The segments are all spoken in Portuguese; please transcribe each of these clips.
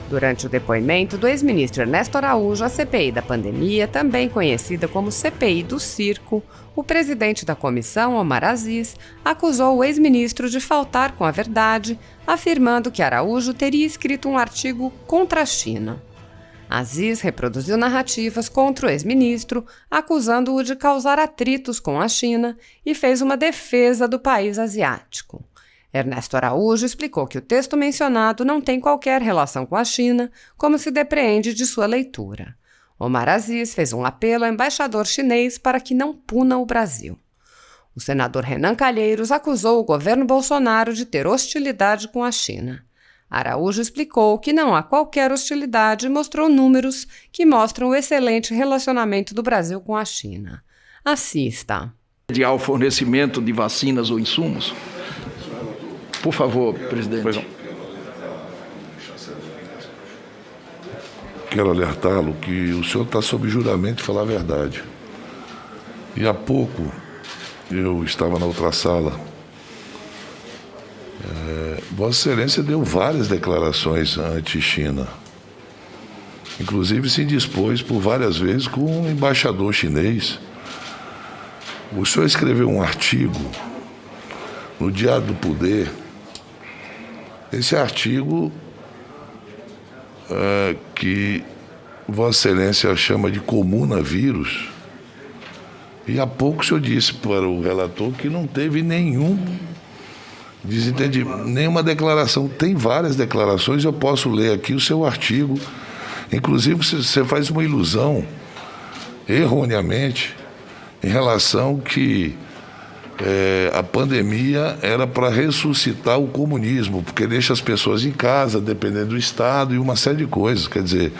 Durante o depoimento do ex-ministro Ernesto Araújo à CPI da pandemia, também conhecida como CPI do Circo, o presidente da comissão, Omar Aziz, acusou o ex-ministro de faltar com a verdade, afirmando que Araújo teria escrito um artigo contra a China. Aziz reproduziu narrativas contra o ex-ministro, acusando-o de causar atritos com a China e fez uma defesa do país asiático. Ernesto Araújo explicou que o texto mencionado não tem qualquer relação com a China, como se depreende de sua leitura. Omar Aziz fez um apelo ao embaixador chinês para que não puna o Brasil. O senador Renan Calheiros acusou o governo Bolsonaro de ter hostilidade com a China. Araújo explicou que não há qualquer hostilidade e mostrou números que mostram o excelente relacionamento do Brasil com a China. Assista. Ao fornecimento de vacinas ou insumos. Por favor, presidente. Pois não. Quero alertá-lo que o senhor está sob juramento de falar a verdade. E há pouco eu estava na outra sala. Vossa Excelência deu várias declarações anti-China. Inclusive se indispôs por várias vezes com um embaixador chinês. O senhor escreveu um artigo no Diário do Poder. Esse artigo que Vossa Excelência chama de comunavírus, e há pouco o senhor disse para o relator que não teve nenhum desentendimento, nenhuma declaração. Tem várias declarações, eu posso ler aqui o seu artigo. Inclusive você faz uma ilusão, erroneamente, em relação que a pandemia era para ressuscitar o comunismo, porque deixa as pessoas em casa, dependendo do Estado e uma série de coisas. Quer dizer,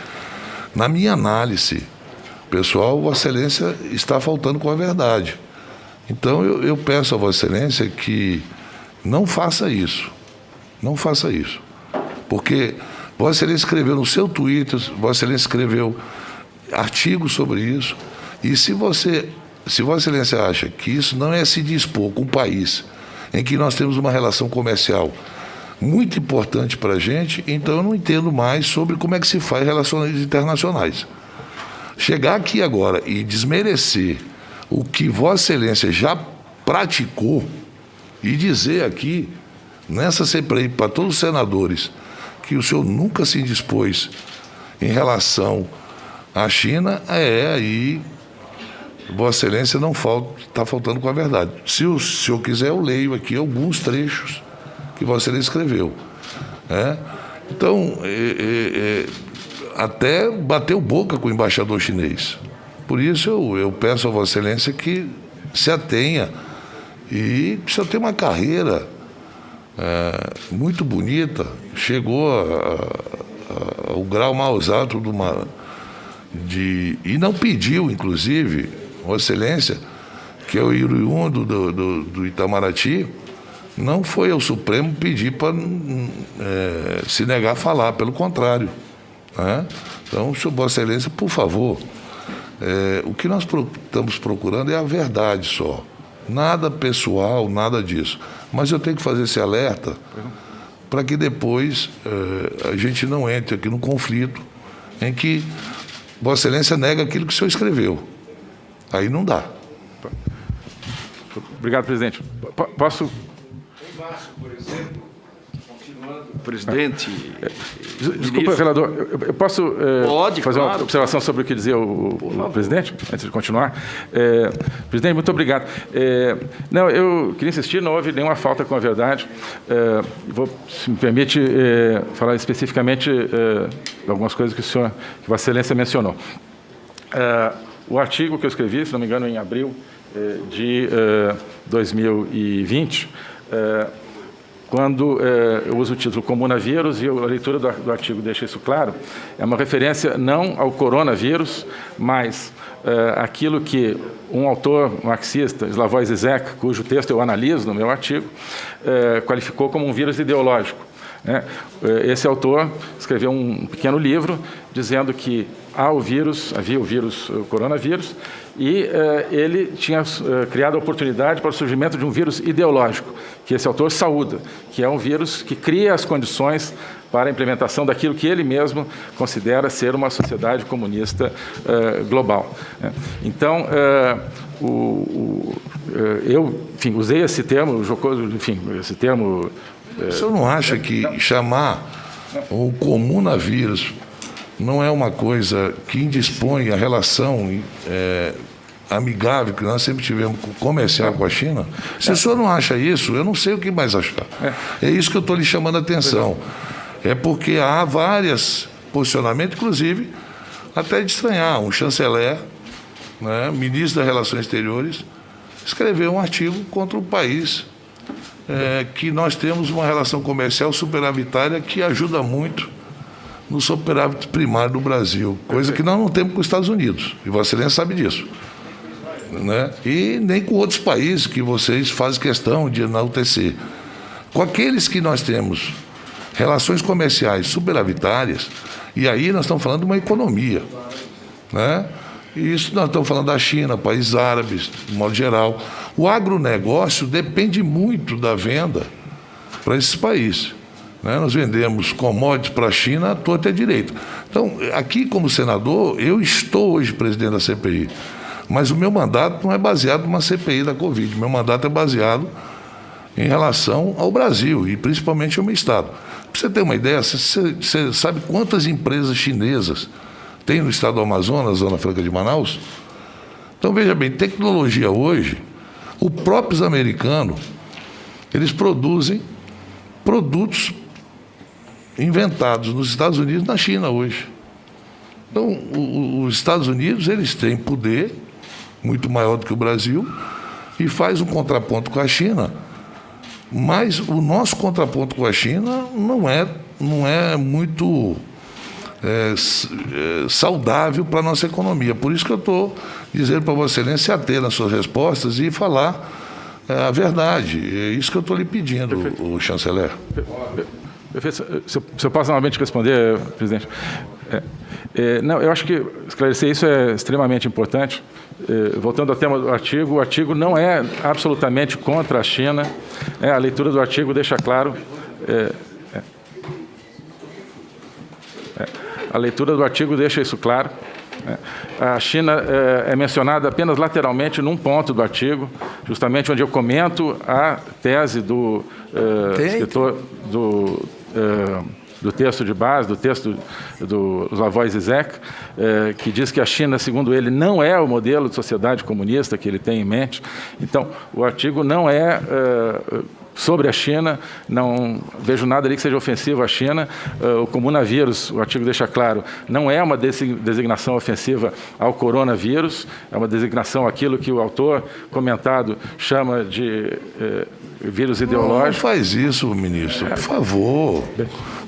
na minha análise, pessoal, Vossa Excelência está faltando com a verdade. Então, eu peço a Vossa Excelência que não faça isso. Não faça isso. Porque Vossa Excelência escreveu no seu Twitter, Vossa Excelência escreveu artigos sobre isso, e se Vossa Excelência acha que isso não é se dispor com um país em que nós temos uma relação comercial muito importante para a gente, então eu não entendo mais sobre como é que se faz relações internacionais. Chegar aqui agora e desmerecer o que Vossa Excelência já praticou e dizer aqui, nessa CPI, para todos os senadores, que o senhor nunca se indispôs em relação à China, aí Vossa Excelência não está faltando com a verdade. Se o senhor quiser, eu leio aqui alguns trechos que Vossa Excelência escreveu. Então, até bateu boca com o embaixador chinês. Por isso eu peço a Vossa Excelência que se atenha. E precisa ter uma carreira muito bonita. Chegou ao grau mais alto e não pediu, inclusive, Vossa Excelência, que é o oriundo do Itamaraty, não foi ao Supremo pedir para se negar a falar, pelo contrário. Então, Vossa Excelência, por favor, o que nós estamos procurando é a verdade só. Nada pessoal, nada disso. Mas eu tenho que fazer esse alerta para que depois a gente não entre aqui num conflito em que Vossa Excelência nega aquilo que o senhor escreveu. Aí não dá. Obrigado, presidente. Posso... Em Vasco, por exemplo, continuando, presidente... Desculpa, relator, eu posso fazer uma observação sobre o que dizia o presidente, antes de continuar? Presidente, muito obrigado. Não, eu queria insistir, não houve nenhuma falta com a verdade. Vou, se me permite, falar especificamente de algumas coisas que Vossa Excelência mencionou. O artigo que eu escrevi, se não me engano, em abril de 2020, quando eu uso o título comunavírus, e a leitura do artigo deixa isso claro, é uma referência não ao coronavírus, mas aquilo que um autor marxista, Slavoj Zizek, cujo texto eu analiso no meu artigo, qualificou como um vírus ideológico. Esse autor escreveu um pequeno livro dizendo que havia o vírus, o coronavírus, e ele tinha criado a oportunidade para o surgimento de um vírus ideológico, que esse autor saúda, que é um vírus que cria as condições para a implementação daquilo que ele mesmo considera ser uma sociedade comunista global. Então, eu, enfim, usei esse termo, jocoso, enfim, esse termo... O senhor não acha que chamar o comunavírus não é uma coisa que indispõe a relação amigável que nós sempre tivemos comercial com a China? Se o senhor não acha isso, eu não sei o que mais achar. É isso que eu estou lhe chamando a atenção. É porque há vários posicionamentos, inclusive, até de estranhar. Um chanceler, né, ministro das Relações Exteriores, escreveu um artigo contra o país que nós temos uma relação comercial superavitária que ajuda muito no superávit primário do Brasil, coisa que nós não temos com os Estados Unidos, e Vossa Excelência sabe disso. Né? E nem com outros países que vocês fazem questão de enaltecer. Com aqueles que nós temos relações comerciais superavitárias, e aí nós estamos falando de uma economia, né? E isso nós estamos falando da China, países árabes, de modo geral. O agronegócio depende muito da venda para esses países. Né? Nós vendemos commodities para a China à torta e à direita. Então, aqui como senador, eu estou hoje presidente da CPI, mas o meu mandato não é baseado numa CPI da Covid. Meu mandato é baseado em relação ao Brasil e principalmente ao meu estado. Para você ter uma ideia, você sabe quantas empresas chinesas tem no estado do Amazonas, Zona Franca de Manaus? Então, veja bem, tecnologia hoje, os próprios americanos, eles produzem produtos inventados nos Estados Unidos e na China hoje. Então, os Estados Unidos, eles têm poder muito maior do que o Brasil e faz um contraponto com a China, mas o nosso contraponto com a China não é muito saudável para a nossa economia. Por isso que eu estou dizendo para Vossa Excelência se ater nas suas respostas e falar a verdade. É isso que eu estou lhe pedindo, o chanceler. Perfeito. Se eu posso novamente responder, presidente. Não, eu acho que esclarecer isso é extremamente importante. Voltando ao tema do artigo, o artigo não é absolutamente contra a China. A leitura do artigo deixa claro... A leitura do artigo deixa isso claro. A China é mencionada apenas lateralmente num ponto do artigo, justamente onde eu comento a tese do escritor do texto de base, do texto do Slavoj Zizek, que diz que a China, segundo ele, não é o modelo de sociedade comunista que ele tem em mente. Então, o artigo não é... sobre a China, não vejo nada ali que seja ofensivo à China. O comunavírus, o artigo deixa claro, não é uma designação ofensiva ao coronavírus, é uma designação àquilo que o autor comentado chama de vírus ideológico. Não faz isso, ministro, por favor.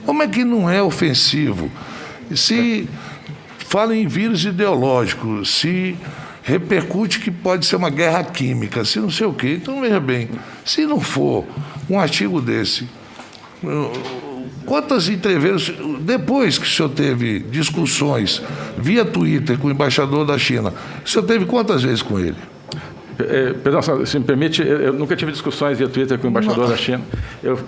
Como é que não é ofensivo? Se fala em vírus ideológico, se repercute que pode ser uma guerra química, se não sei o quê. Então, veja bem, se não for um artigo desse, quantas entrevistas, depois que o senhor teve discussões via Twitter com o embaixador da China, o senhor teve quantas vezes com ele? Perdão, se me permite, eu nunca tive discussões via Twitter com o embaixador da China. Eu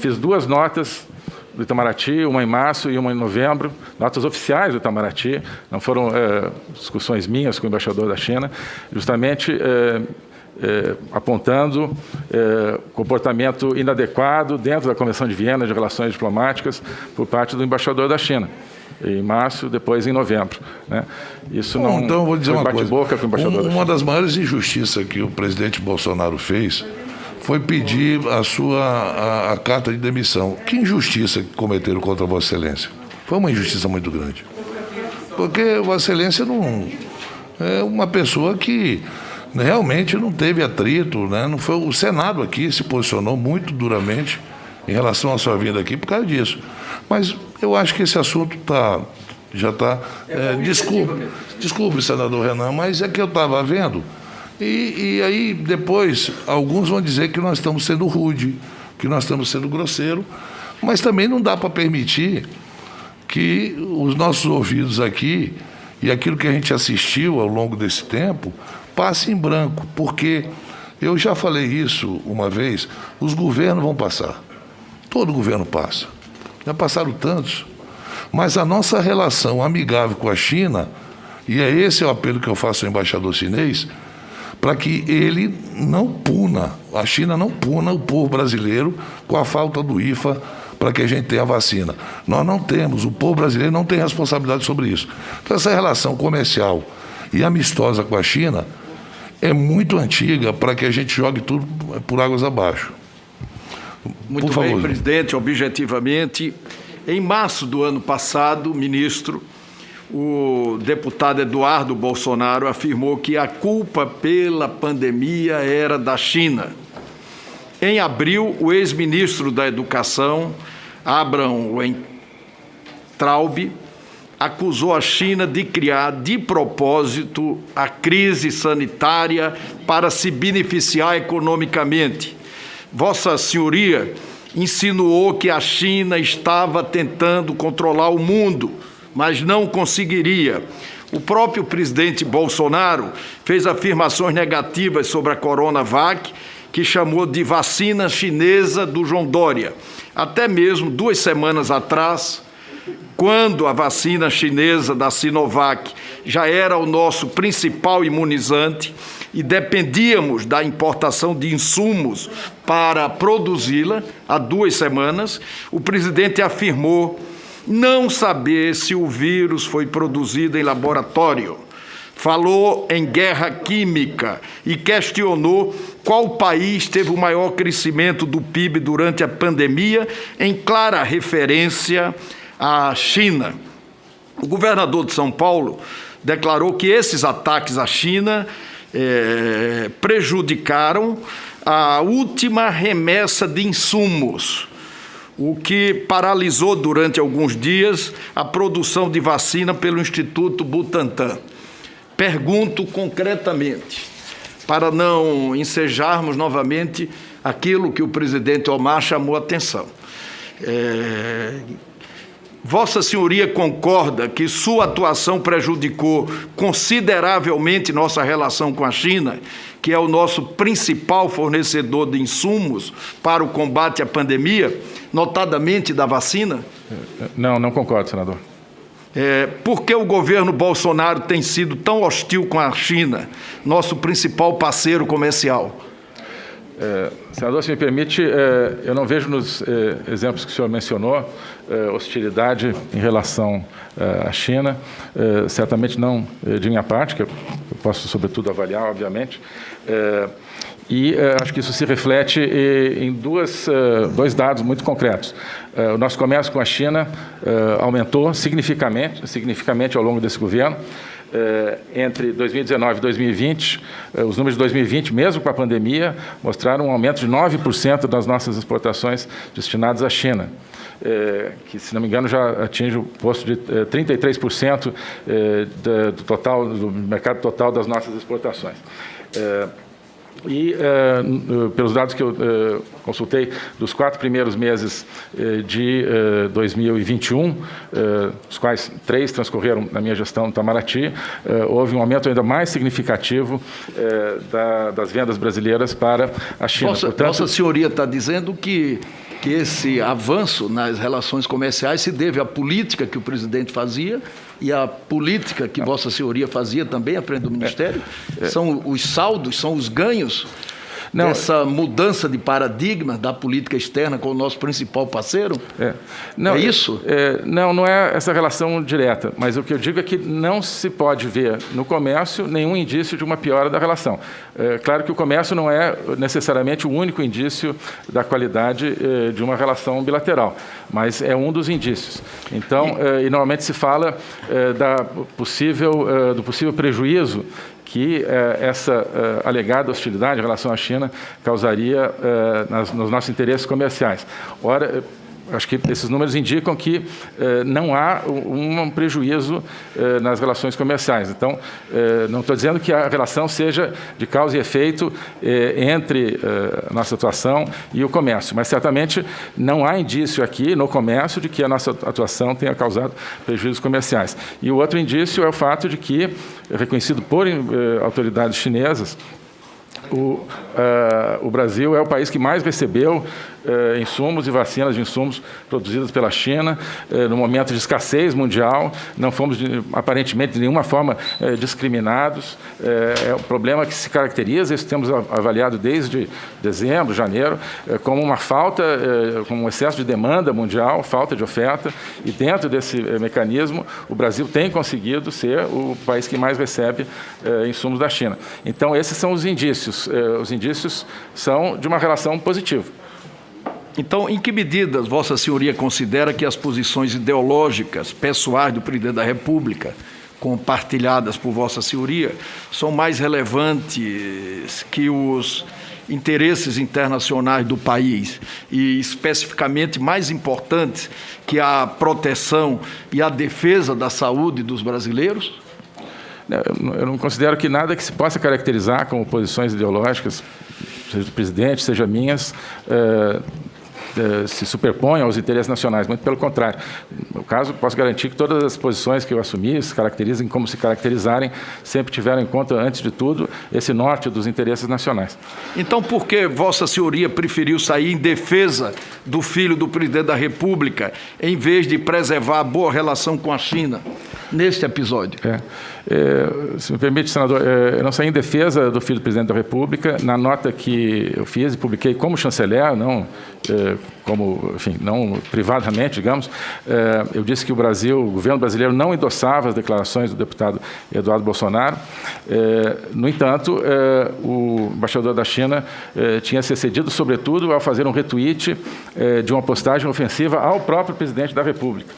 fiz 2 notas do Itamaraty, uma em março e uma em novembro, notas oficiais do Itamaraty, não foram discussões minhas com o embaixador da China, justamente apontando comportamento inadequado dentro da Convenção de Viena de Relações Diplomáticas por parte do embaixador da China, em março, depois em novembro. Né? Isso não então, vou dizer uma coisa. Boca com o embaixador da China. Uma das maiores injustiças que o presidente Bolsonaro fez foi pedir a carta de demissão. Que injustiça que cometeram contra Vossa Excelência? Foi uma injustiça muito grande. Porque Vossa Excelência não é uma pessoa que realmente não teve atrito, né? Não foi, o Senado aqui se posicionou muito duramente em relação à sua vinda aqui por causa disso. Mas eu acho que esse assunto já está... Desculpe, senador Renan, mas é que eu estava vendo... E aí, depois, alguns vão dizer que nós estamos sendo rude, que nós estamos sendo grosseiro, mas também não dá para permitir que os nossos ouvidos aqui e aquilo que a gente assistiu ao longo desse tempo passe em branco, porque eu já falei isso uma vez, os governos vão passar, todo governo passa. Já passaram tantos. Mas a nossa relação amigável com a China, e é esse o apelo que eu faço ao embaixador chinês, para que ele não puna, a China não puna o povo brasileiro com a falta do IFA para que a gente tenha a vacina. Nós não temos, o povo brasileiro não tem responsabilidade sobre isso. Então, essa relação comercial e amistosa com a China é muito antiga para que a gente jogue tudo por águas abaixo. Muito bem, presidente, objetivamente, em março do ano passado, ministro, o deputado Eduardo Bolsonaro afirmou que a culpa pela pandemia era da China. Em abril, o ex-ministro da Educação, Abraham Weintraub, acusou a China de criar, de propósito, a crise sanitária para se beneficiar economicamente. Vossa Senhoria insinuou que a China estava tentando controlar o mundo, mas não conseguiria. O próprio presidente Bolsonaro fez afirmações negativas sobre a Coronavac, que chamou de vacina chinesa do João Dória. Até mesmo 2 semanas atrás, quando a vacina chinesa da Sinovac já era o nosso principal imunizante e dependíamos da importação de insumos para produzi-la, há 2 semanas, o presidente afirmou não saber se o vírus foi produzido em laboratório. Falou em guerra química e questionou qual país teve o maior crescimento do PIB durante a pandemia, em clara referência à China. O governador de São Paulo declarou que esses ataques à China prejudicaram a última remessa de insumos, o que paralisou durante alguns dias a produção de vacina pelo Instituto Butantan. Pergunto concretamente, para não ensejarmos novamente aquilo que o presidente Omar chamou a atenção. Vossa Senhoria concorda que sua atuação prejudicou consideravelmente nossa relação com a China, que é o nosso principal fornecedor de insumos para o combate à pandemia, notadamente da vacina? Não concordo, senador. Por que o governo Bolsonaro tem sido tão hostil com a China, nosso principal parceiro comercial? Senador, se me permite, eu não vejo nos exemplos que o senhor mencionou hostilidade em relação à China, certamente não de minha parte, que eu posso, sobretudo, avaliar, obviamente, e acho que isso se reflete em dois dados muito concretos. O nosso comércio com a China aumentou significativamente ao longo desse governo. Entre 2019 e 2020, os números de 2020, mesmo com a pandemia, mostraram um aumento de 9% das nossas exportações destinadas à China, que, se não me engano, já atinge o posto de 33% do mercado total das nossas exportações. E, pelos dados que eu consultei, dos 4 primeiros meses de 2021, dos quais 3 transcorreram na minha gestão no Itamaraty, houve um aumento ainda mais significativo das vendas brasileiras para a China. Vossa Senhoria está dizendo que esse avanço nas relações comerciais se deve à política que o presidente fazia e à política que Vossa Senhoria fazia também à frente do Ministério? São os saldos, são os ganhos dessa mudança de paradigma da política externa com o nosso principal parceiro? É isso? Não é essa relação direta, mas o que eu digo é que não se pode ver no comércio nenhum indício de uma piora da relação. Claro que o comércio não é necessariamente o único indício da qualidade de uma relação bilateral, mas é um dos indícios. Então, e normalmente se fala do possível prejuízo que essa alegada hostilidade em relação à China causaria nos nossos interesses comerciais. Ora, acho que esses números indicam que não há um prejuízo nas relações comerciais. Então, não estou dizendo que a relação seja de causa e efeito entre a nossa atuação e o comércio, mas certamente não há indício aqui no comércio de que a nossa atuação tenha causado prejuízos comerciais. E o outro indício é o fato de que, reconhecido por autoridades chinesas, o Brasil é o país que mais recebeu insumos e vacinas de insumos produzidas pela China, no momento de escassez mundial. Não fomos, aparentemente, de nenhuma forma discriminados. É um problema que se caracteriza, isso temos avaliado desde dezembro, janeiro, como uma falta, como um excesso de demanda mundial, falta de oferta, e dentro desse mecanismo, o Brasil tem conseguido ser o país que mais recebe insumos da China. Então, esses são os indícios. Os indícios são de uma relação positiva. Então, em que medidas Vossa Senhoria considera que as posições ideológicas pessoais do Presidente da República, compartilhadas por Vossa Senhoria, são mais relevantes que os interesses internacionais do país e, especificamente, mais importantes que a proteção e a defesa da saúde dos brasileiros? Eu não considero que nada que se possa caracterizar como posições ideológicas, seja do presidente, seja minhas, se superpõem aos interesses nacionais, muito pelo contrário. No caso, posso garantir que todas as posições que eu assumi se caracterizem como se caracterizarem, sempre tiveram em conta, antes de tudo, esse norte dos interesses nacionais. Então, por que Vossa Senhoria preferiu sair em defesa do filho do Presidente da República, em vez de preservar a boa relação com a China, neste episódio? Se me permite, senador, eu não saí em defesa do filho do Presidente da República. Na nota que eu fiz e publiquei como chanceler, não como, enfim, não privadamente, digamos, eu disse que o governo brasileiro não endossava as declarações do deputado Eduardo Bolsonaro. No entanto, o embaixador da China tinha se excedido, sobretudo, ao fazer um retweet de uma postagem ofensiva ao próprio Presidente da República.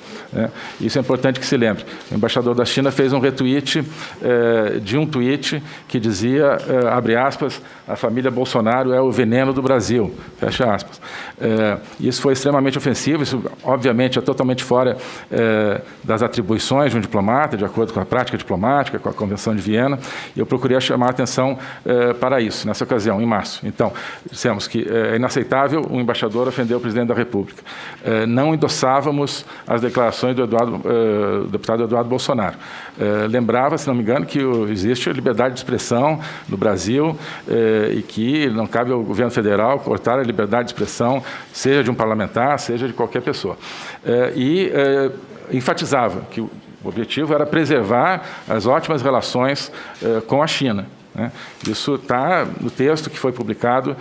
Isso é importante que se lembre. O embaixador da China fez um retweet de um tweet que dizia, abre aspas, a família Bolsonaro é o veneno do Brasil, fecha aspas. Isso foi extremamente ofensivo, isso obviamente é totalmente fora das atribuições de um diplomata, de acordo com a prática diplomática, com a Convenção de Viena, e eu procurei chamar a atenção para isso, nessa ocasião, em março. Então, dissemos que é inaceitável um embaixador ofender o Presidente da República. Não endossávamos as declarações do deputado Eduardo Bolsonaro. Lembrava, se não me engano, que existe a liberdade de expressão no Brasil e que não cabe ao governo federal cortar a liberdade de expressão, seja de um parlamentar, seja de qualquer pessoa. Enfatizava que o objetivo era preservar as ótimas relações com a China. Isso está no texto que foi publicado,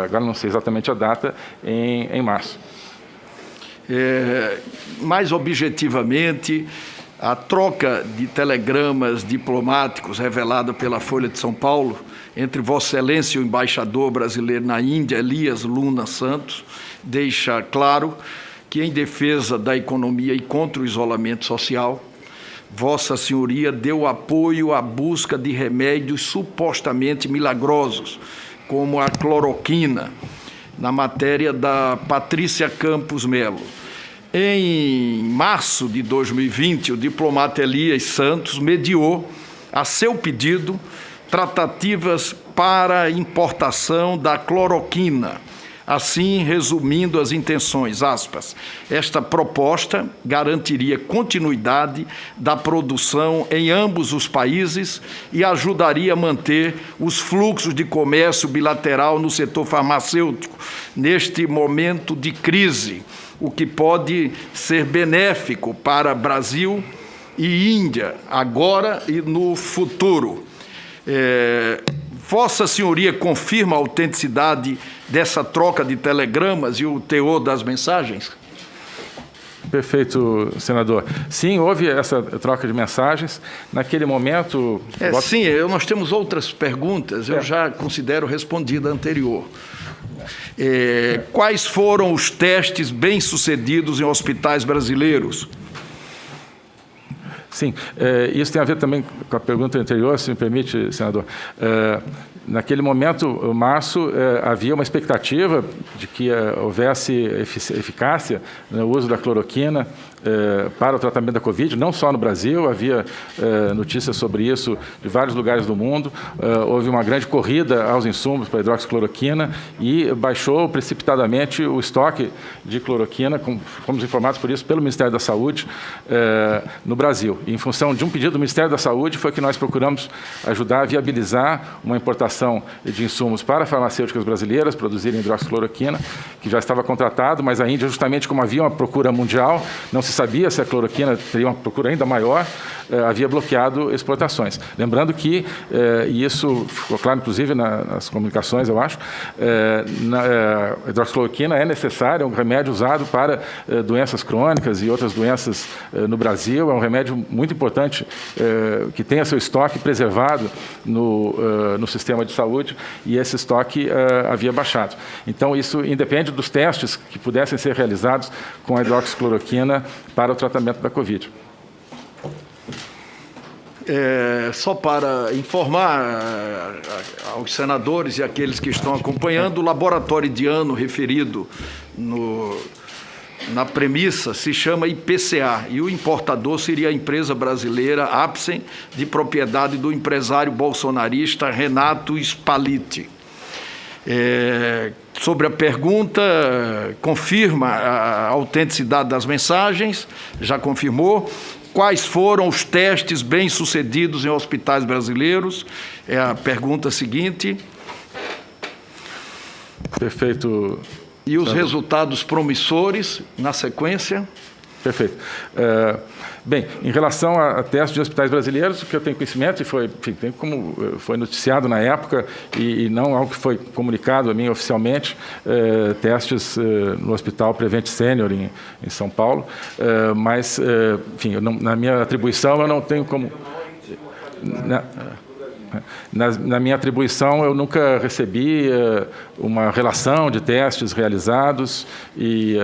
agora não sei exatamente a data, em março. Mais objetivamente, a troca de telegramas diplomáticos revelada pela Folha de São Paulo entre Vossa Excelência e o embaixador brasileiro na Índia, Elias Luna Santos, deixa claro que, em defesa da economia e contra o isolamento social, Vossa Senhoria deu apoio à busca de remédios supostamente milagrosos, como a cloroquina, na matéria da Patrícia Campos Melo. Em março de 2020, o diplomata Elias Santos mediou, a seu pedido, tratativas para a importação da cloroquina. Assim, resumindo as intenções, aspas, esta proposta garantiria continuidade da produção em ambos os países e ajudaria a manter os fluxos de comércio bilateral no setor farmacêutico neste momento de crise, o que pode ser benéfico para Brasil e Índia, agora e no futuro. Vossa Senhoria confirma a autenticidade dessa troca de telegramas e o teor das mensagens? Perfeito, senador. Sim, houve essa troca de mensagens. Naquele momento... Sim, nós temos outras perguntas, eu já considero respondida a anterior. Quais foram os testes bem-sucedidos em hospitais brasileiros? Sim, isso tem a ver também com a pergunta anterior, se me permite, senador. Naquele momento, em março, havia uma expectativa de que houvesse eficácia no uso da cloroquina para o tratamento da Covid, não só no Brasil, havia notícias sobre isso de vários lugares do mundo. Houve uma grande corrida aos insumos para a hidroxicloroquina e baixou precipitadamente o estoque de cloroquina, fomos informados por isso pelo Ministério da Saúde no Brasil. E, em função de um pedido do Ministério da Saúde, foi que nós procuramos ajudar a viabilizar uma importação importação de insumos para farmacêuticas brasileiras produzirem hidroxicloroquina, que já estava contratado, mas a Índia, justamente como havia uma procura mundial, não se sabia se a cloroquina teria uma procura ainda maior, havia bloqueado exportações. Lembrando que, e isso ficou claro, inclusive, nas comunicações, eu acho, a hidroxicloroquina é necessária, é um remédio usado para doenças crônicas e outras doenças no Brasil, é um remédio muito importante que tenha seu estoque preservado no sistema de saúde, e esse estoque havia baixado. Então, isso independe dos testes que pudessem ser realizados com a hidroxicloroquina para o tratamento da Covid. Só para informar aos senadores e aqueles que estão acompanhando, o laboratório indiano referido na premissa se chama IPCA, e o importador seria a empresa brasileira Apsen, de propriedade do empresário bolsonarista Renato Spalletti. Sobre a pergunta, confirma a autenticidade das mensagens, já confirmou. Quais foram os testes bem-sucedidos em hospitais brasileiros? É a pergunta seguinte. Perfeito. E os resultados promissores, na sequência? Perfeito. Bem, em relação a testes de hospitais brasileiros, o que eu tenho conhecimento, e foi, enfim, como foi noticiado na época, e não algo que foi comunicado a mim oficialmente, testes no Hospital Prevent Senior em São Paulo, mas, enfim, na minha atribuição eu não tenho como... Na minha atribuição, eu nunca recebi uma relação de testes realizados e,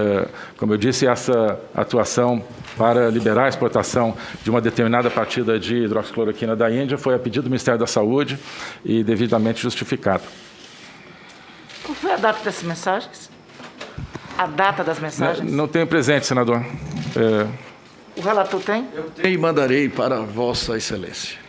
como eu disse, essa atuação para liberar a exportação de uma determinada partida de hidroxicloroquina da Índia foi a pedido do Ministério da Saúde e devidamente justificado. Qual foi a data dessas mensagens? A data das mensagens? Não tenho presente, senador. O relator tem? Eu tenho e mandarei para Vossa Excelência.